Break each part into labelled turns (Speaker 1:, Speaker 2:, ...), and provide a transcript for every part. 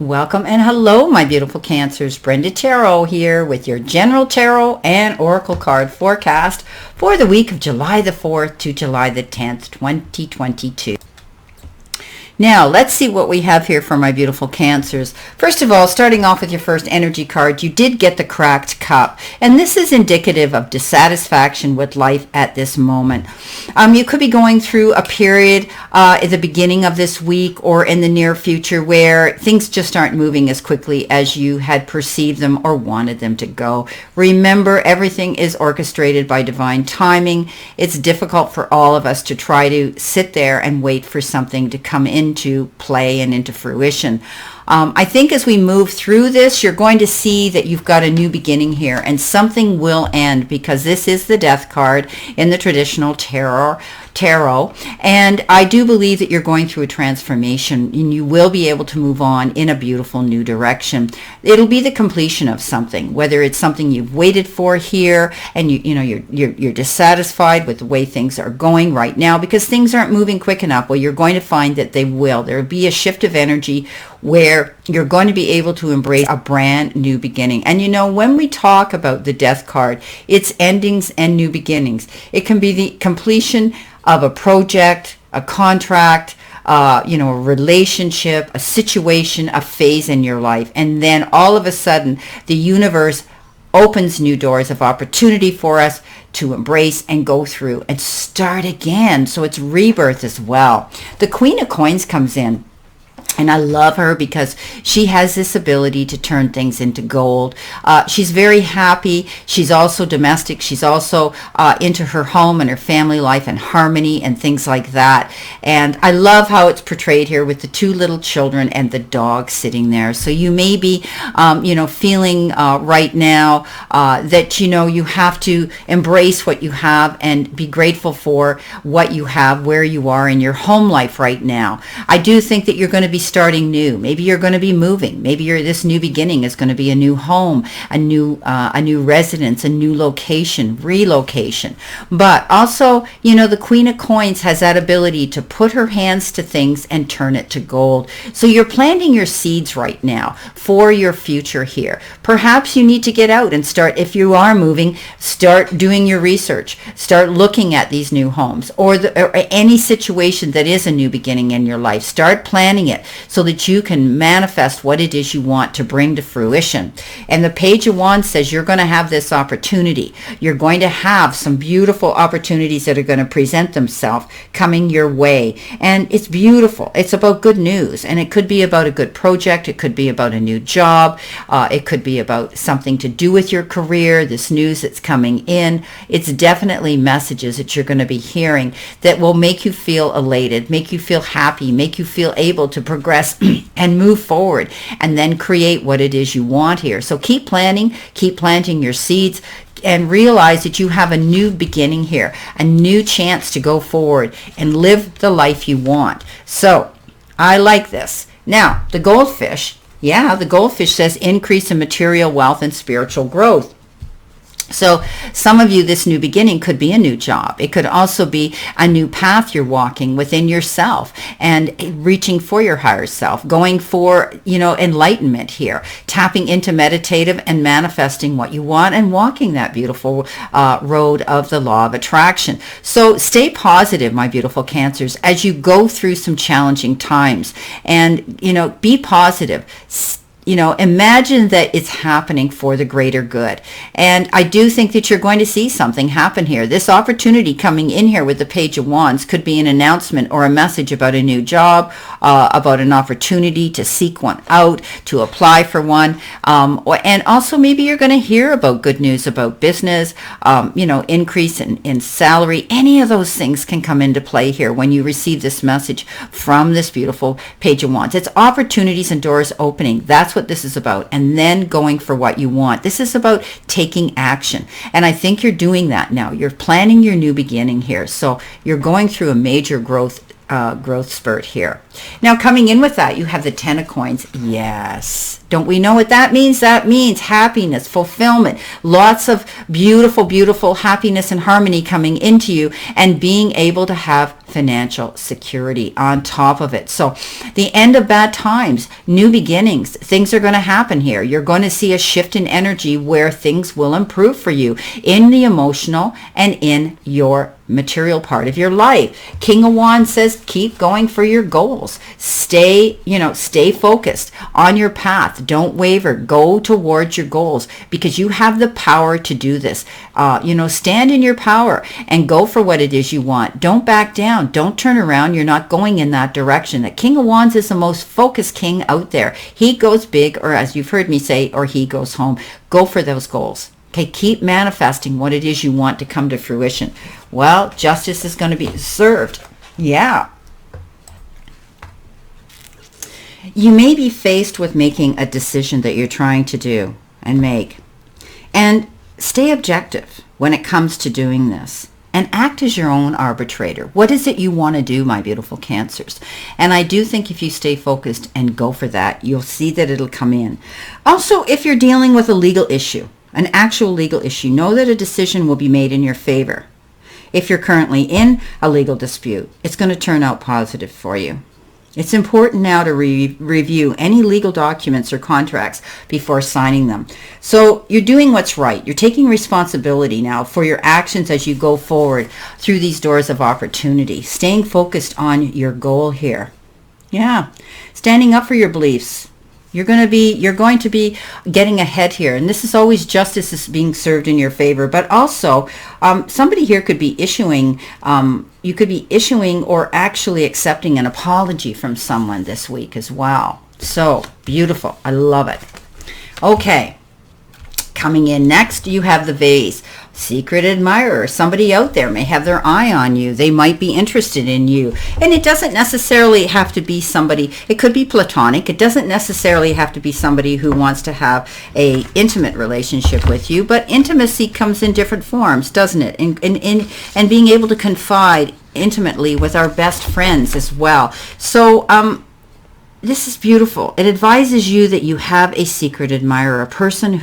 Speaker 1: Welcome and hello, my beautiful Cancers. Brenda Tarot here with your General Tarot and Oracle card forecast for the week of July the 4th to July the 10th, 2022. Now, let's see what we have here for my beautiful Cancers. First of all, starting off with your first energy card, you did get the cracked cup. And this is indicative of dissatisfaction with life at this moment. You could be going through a period at the beginning of this week or in the near future where things just aren't moving as quickly as you had perceived them or wanted them to go. Remember, everything is orchestrated by divine timing. It's difficult for all of us to try to sit there and wait for something to come into play and into fruition. I think as we move through this, you're going to see that you've got a new beginning here and something will end, because this is the Death card in the traditional tarot. And I do believe that you're going through a transformation and you will be able to move on in a beautiful new direction. It'll be the completion of something, whether it's something you've waited for here and you're dissatisfied with the way things are going right now because things aren't moving quick enough. Well, you're going to find that they will. There will be a shift of energy where you're going to be able to embrace a brand new beginning. And when we talk about the Death card, it's endings and new beginnings. It can be the completion of a project, a contract, a relationship, a situation, a phase in your life. And then all of a sudden, the universe opens new doors of opportunity for us to embrace and go through and start again. So it's rebirth as well. The Queen of Coins comes in. And I love her because she has this ability to turn things into gold. She's very happy. She's also domestic. She's also into her home and her family life and harmony and things like that. And I love how it's portrayed here with the two little children and the dog sitting there. So you may be, feeling right now that, you have to embrace what you have and be grateful for what you have, where you are in your home life right now. I do think that you're going to be starting new. Maybe you're going to be moving. Maybe this new beginning is going to be a new home, a new residence, a new location, relocation. But also, the Queen of Coins has that ability to put her hands to things and turn it to gold. So you're planting your seeds right now for your future here. Perhaps you need to get out and start, if you are moving, start doing your research. Start looking at these new homes or any situation that is a new beginning in your life. Start planning it so that you can manifest what it is you want to bring to fruition. And the Page of Wands says you're going to have this opportunity. You're going to have some beautiful opportunities that are going to present themselves coming your way. And it's beautiful. It's about good news. And it could be about a good project. It could be about a new job. It could be about something to do with your career, this news that's coming in. It's definitely messages that you're going to be hearing that will make you feel elated, make you feel happy, make you feel able to progress and move forward and then create what it is you want here. So keep planning, keep planting your seeds, and realize that you have a new beginning here, a new chance to go forward and live the life you want. So I like this. Now, the goldfish. Yeah, the goldfish says increase in material wealth and spiritual growth. So some of you, this new beginning could be a new job. It could also be a new path you're walking within yourself and reaching for your higher self, going for, enlightenment here, tapping into meditative and manifesting what you want and walking that beautiful road of the law of attraction. So stay positive, my beautiful Cancers, as you go through some challenging times and, be positive. Imagine that it's happening for the greater good. And I do think that you're going to see something happen here. This opportunity coming in here with the Page of Wands could be an announcement or a message about a new job, about an opportunity to seek one out, to apply for one. And also maybe you're going to hear about good news about business, increase in salary. Any of those things can come into play here when you receive this message from this beautiful Page of Wands. It's opportunities and doors opening. That's what this is about. And then going for what you want. This is about taking action. And I think you're doing that now. You're planning your new beginning here. So you're going through a major growth spurt here. Now coming in with that, you have the Ten of Coins. Yes. Don't we know what that means? That means happiness, fulfillment, lots of beautiful, beautiful happiness and harmony coming into you and being able to have financial security on top of it. So the end of bad times, new beginnings, things are going to happen here. You're going to see a shift in energy where things will improve for you in the emotional and in your material part of your life. King of Wands says keep going for your goals. Stay focused on your path. Don't waver. Go towards your goals because you have the power to do this. Stand in your power and go for what it is you want. Don't back down. Don't turn around. You're not going in that direction. The King of Wands is the most focused king out there. He goes big, or as you've heard me say, or he goes home. Go for those goals. Okay, keep manifesting what it is you want to come to fruition. Well, justice is going to be served. Yeah. You may be faced with making a decision that you're trying to do and make. And stay objective when it comes to doing this. And act as your own arbitrator. What is it you want to do, my beautiful Cancers? And I do think if you stay focused and go for that, you'll see that it'll come in. Also, if you're dealing with a legal issue, an actual legal issue, know that a decision will be made in your favor. If you're currently in a legal dispute, it's going to turn out positive for you. It's important now to review any legal documents or contracts before signing them. So you're doing what's right. You're taking responsibility now for your actions as you go forward through these doors of opportunity. Staying focused on your goal here. Yeah. Standing up for your beliefs. You're going to be getting ahead here. And this is always justice is being served in your favor. But also, somebody here could be issuing, you could be issuing or actually accepting an apology from someone this week as well. So beautiful. I love it. Okay. Coming in next, you have the vase. Secret admirer. Somebody out there may have their eye on you. They might be interested in you. And it doesn't necessarily have to be somebody, it could be platonic. It doesn't necessarily have to be somebody who wants to have a intimate relationship with you, but intimacy comes in different forms, doesn't it? And being able to confide intimately with our best friends as well. So, this is beautiful. It advises you that you have a secret admirer, a person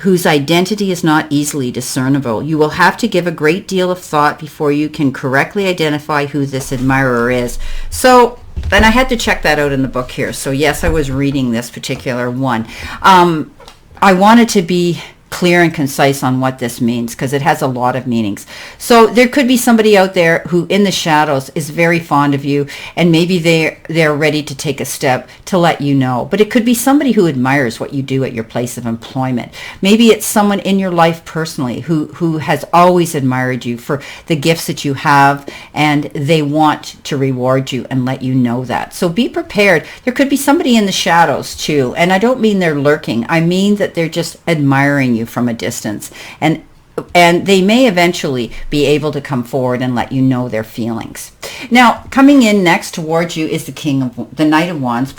Speaker 1: whose identity is not easily discernible. You will have to give a great deal of thought before you can correctly identify who this admirer is. So, and I had to check that out in the book here. So yes, I was reading this particular one. I wanted to be clear and concise on what this means because it has a lot of meanings. So there could be somebody out there who in the shadows is very fond of you, and maybe they're ready to take a step to let you know. But it could be somebody who admires what you do at your place of employment. Maybe it's someone in your life personally who has always admired you for the gifts that you have, and they want to reward you and let you know that. So be prepared. There could be somebody in the shadows too, and I don't mean they're lurking. I mean that they're just admiring you from a distance, and they may eventually be able to come forward and let you know their feelings. Now, coming in next towards you is the Knight of Wands,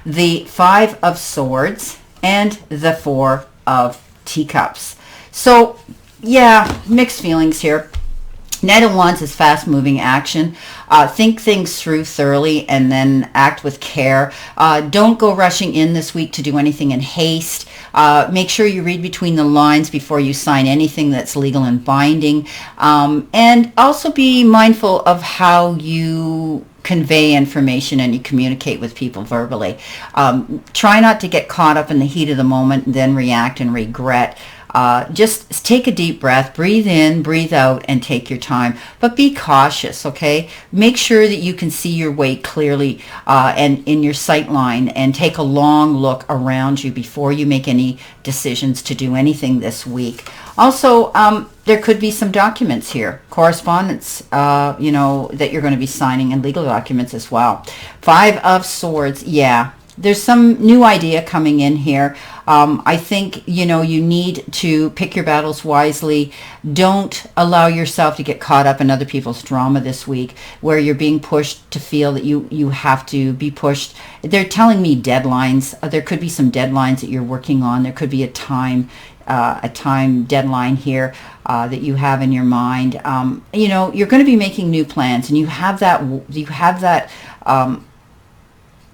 Speaker 1: the Five of Swords, and the Four of Teacups. So, yeah, mixed feelings here. Knight of Wands is fast-moving action. Think things through thoroughly and then act with care. Don't go rushing in this week to do anything in haste. Make sure you read between the lines before you sign anything that's legal and binding. And also be mindful of how you convey information and you communicate with people verbally. Try not to get caught up in the heat of the moment and then react and regret. Just take a deep breath, breathe in, breathe out, and take your time. But be cautious, okay? Make sure that you can see your way clearly and in your sight line, and take a long look around you before you make any decisions to do anything this week. Also, there could be some documents here, correspondence, that you're going to be signing, and legal documents as well. Five of Swords, yeah. There's some new idea coming in here. I think, you need to pick your battles wisely. Don't allow yourself to get caught up in other people's drama this week where you're being pushed to feel that you have to be pushed. They're telling me deadlines. There could be some deadlines that you're working on. There could be a time deadline here that you have in your mind. You're going to be making new plans, and you have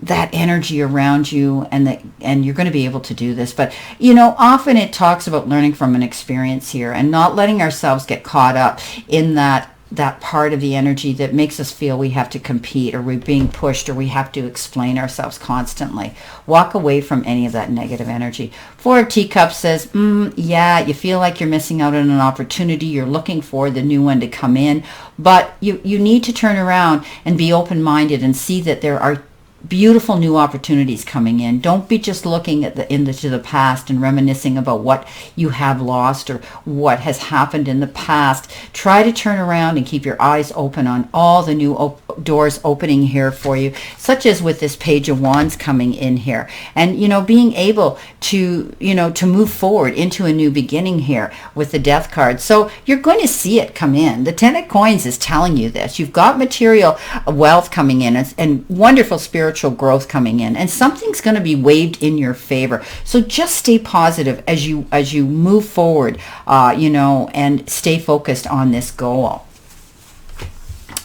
Speaker 1: that energy around you, and you're going to be able to do this. But often it talks about learning from an experience here and not letting ourselves get caught up in that that part of the energy that makes us feel we have to compete, or we're being pushed, or we have to explain ourselves constantly. Walk away from any of that negative energy. Four of Teacups says, yeah, you feel like you're missing out on an opportunity. You're looking for the new one to come in, but you need to turn around and be open-minded and see that there are beautiful new opportunities coming in. Don't be just looking at into the past and reminiscing about what you have lost or what has happened in the past. Try to turn around and keep your eyes open on all the new doors opening here for you, such as with this Page of Wands coming in here, and being able to to move forward into a new beginning here with the Death card. So you're going to see it come in. The Ten of Coins is telling you this. You've got material wealth coming in, and wonderful spiritual growth coming in, and something's going to be waved in your favor. So just stay positive as you move forward, and stay focused on this goal.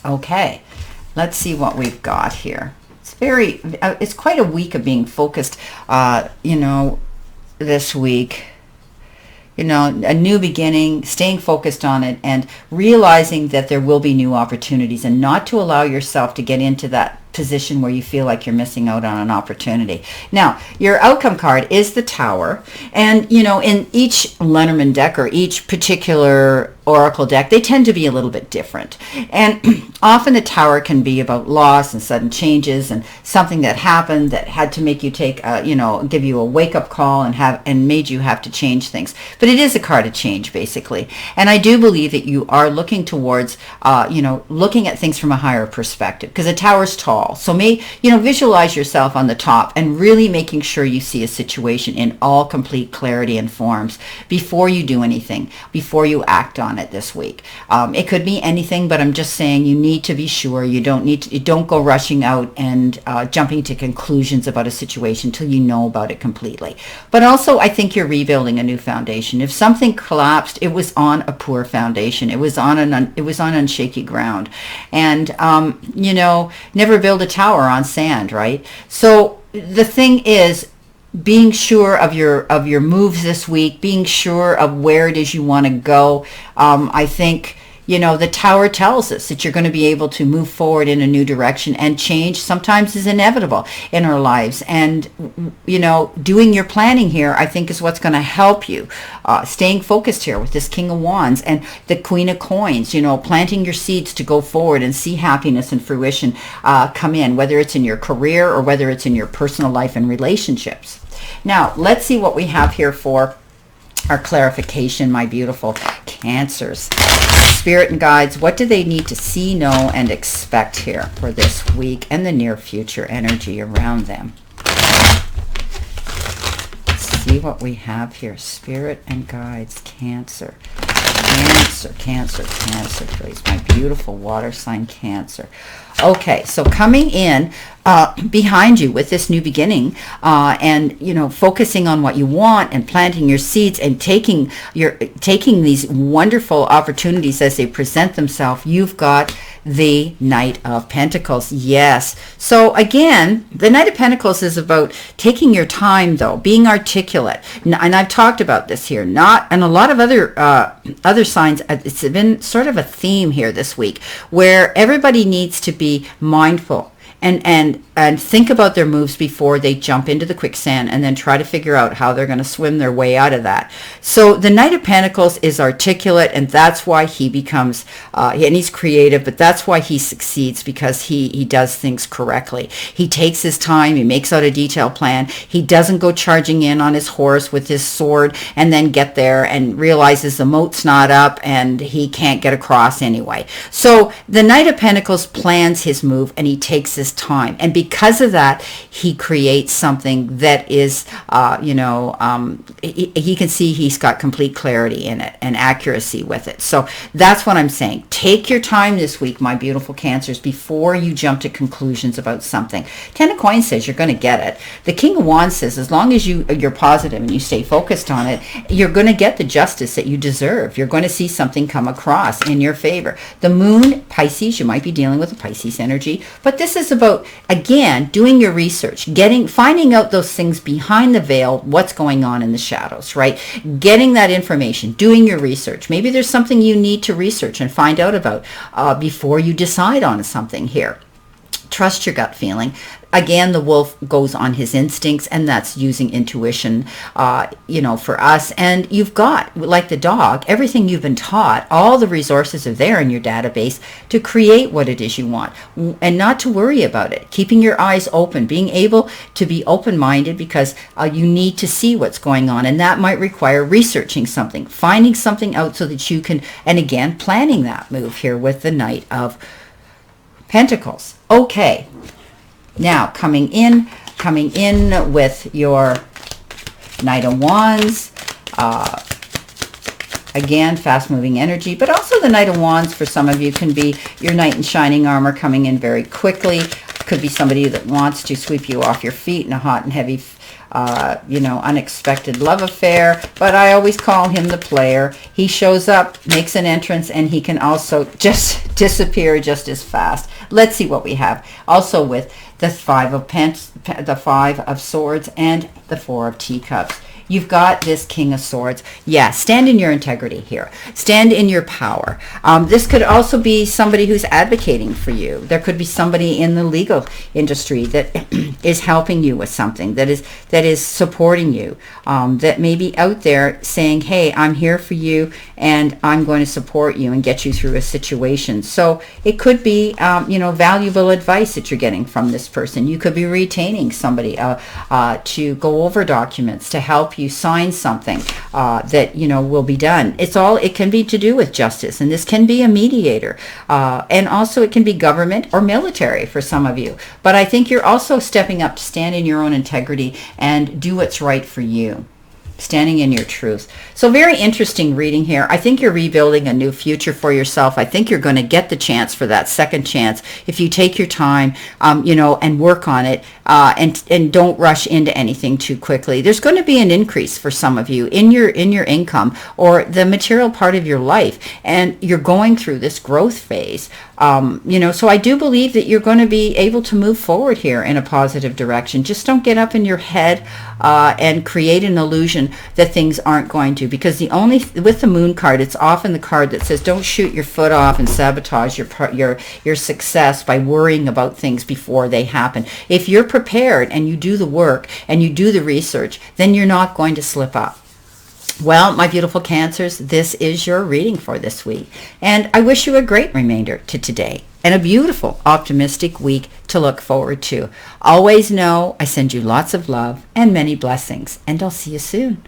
Speaker 1: Okay, let's see what we've got here. It's quite a week of being focused, this week. A new beginning, staying focused on it, and realizing that there will be new opportunities, and not to allow yourself to get into that position where you feel like you're missing out on an opportunity. Now, your outcome card is the Tower, and in each Lenormand deck, or each particular oracle deck, they tend to be a little bit different, and often the Tower can be about loss and sudden changes, and something that happened that had to make you take give you a wake-up call and made you have to change things. But it is a card of change, basically, and I do believe that you are looking towards looking at things from a higher perspective, because the Tower's tall. So visualize yourself on the top and really making sure you see a situation in all complete clarity and forms before you do anything, before you act on it this week. It could be anything, but I'm just saying you need to be sure. You don't go rushing out and jumping to conclusions about a situation till you know about it completely. But also, I think you're rebuilding a new foundation. If something collapsed, it was on a poor foundation. It was on unshaky ground, and never build a tower on sand, right? So the thing is, being sure of your moves this week, being sure of where it is you want to go. I think the Tower tells us that you're going to be able to move forward in a new direction, and change sometimes is inevitable in our lives. And, doing your planning here, I think, is what's going to help you. Staying focused here with this King of Wands and the Queen of Coins, planting your seeds to go forward and see happiness and fruition come in, whether it's in your career or whether it's in your personal life and relationships. Now, let's see what we have here for our clarification, my beautiful Cancers. Spirit and guides, what do they need to see, know, and expect here for this week and the near future energy around them? Let's see what we have here. Spirit and guides, Cancer. Cancer, please. My beautiful water sign, Cancer. Okay, so coming in behind you with this new beginning, and focusing on what you want and planting your seeds and taking these wonderful opportunities as they present themselves. You've got the Knight of Pentacles. Yes. So again, the Knight of Pentacles is about taking your time, though, being articulate. And I've talked about this here. And a lot of other signs. It's been sort of a theme here this week, where everybody needs to be mindful and think about their moves before they jump into the quicksand, and then try to figure out how they're going to swim their way out of that. So the Knight of Pentacles is articulate, and that's why he becomes, and he's creative, but that's why he succeeds, because he does things correctly. He takes his time, he makes out a detailed plan. He doesn't go charging in on his horse with his sword and then get there and realizes the moat's not up and he can't get across anyway. So the Knight of Pentacles plans his move, and he takes his time, and because of that, he creates something that is he can see he's got complete clarity in it and accuracy with it. So that's what I'm saying. Take your time this week, my beautiful Cancers, before you jump to conclusions about something. Ten of Coins says you're going to get it. The King of Wands says as long as you're positive and you stay focused on it, you're going to get the justice that you deserve. You're going to see something come across in your favor. The Moon, Pisces, you might be dealing with a Pisces energy, but this is about, again, doing your research, finding out those things behind the veil, what's going on in the shadows, right? Getting that information, doing your research. Maybe there's something you need to research and find out about before you decide on something here. Trust your gut feeling. Again, the wolf goes on his instincts, and that's using intuition, for us. And you've got, like the dog, everything you've been taught, all the resources are there in your database to create what it is you want and not to worry about it. Keeping your eyes open, being able to be open-minded because you need to see what's going on. And that might require researching something, finding something out so that you can, and again, planning that move here with the Knight of Pentacles. Okay, now coming in with your Knight of Wands. Again, fast-moving energy, but also the Knight of Wands for some of you can be your knight in shining armor coming in very quickly. Could be somebody that wants to sweep you off your feet in a hot and heavy unexpected love affair, but I always call him the player. He shows up, makes an entrance, and he can also just disappear just as fast. Let's see what we have. Also with the Five of Swords and the Four of Teacups. You've got this King of Swords. Yeah, stand in your integrity here. Stand in your power. This could also be somebody who's advocating for you. There could be somebody in the legal industry that is helping you with something, that is supporting you, that may be out there saying, hey, I'm here for you and I'm going to support you and get you through a situation. So it could be, valuable advice that you're getting from this person. You could be retaining somebody to go over documents, to help you sign something that will be done. It can be to do with justice, and this can be a mediator, and also it can be government or military for some of you. But I think you're also stepping up to stand in your own integrity and do what's right for you. Standing in your truth. So very interesting reading here. I think you're rebuilding a new future for yourself. I think you're going to get the chance for that second chance if you take your time, and work on it, and don't rush into anything too quickly. There's going to be an increase for some of you in your income or the material part of your life, and you're going through this growth phase. So I do believe that you're going to be able to move forward here in a positive direction. Just don't get up in your head and create an illusion that things aren't going to, because with the Moon card, it's often the card that says don't shoot your foot off and sabotage your success by worrying about things before they happen. If you're prepared and you do the work and you do the research, then you're not going to slip up. Well, my beautiful Cancers, this is your reading for this week. And I wish you a great remainder to today and a beautiful, optimistic week to look forward to. Always know I send you lots of love and many blessings, and I'll see you soon.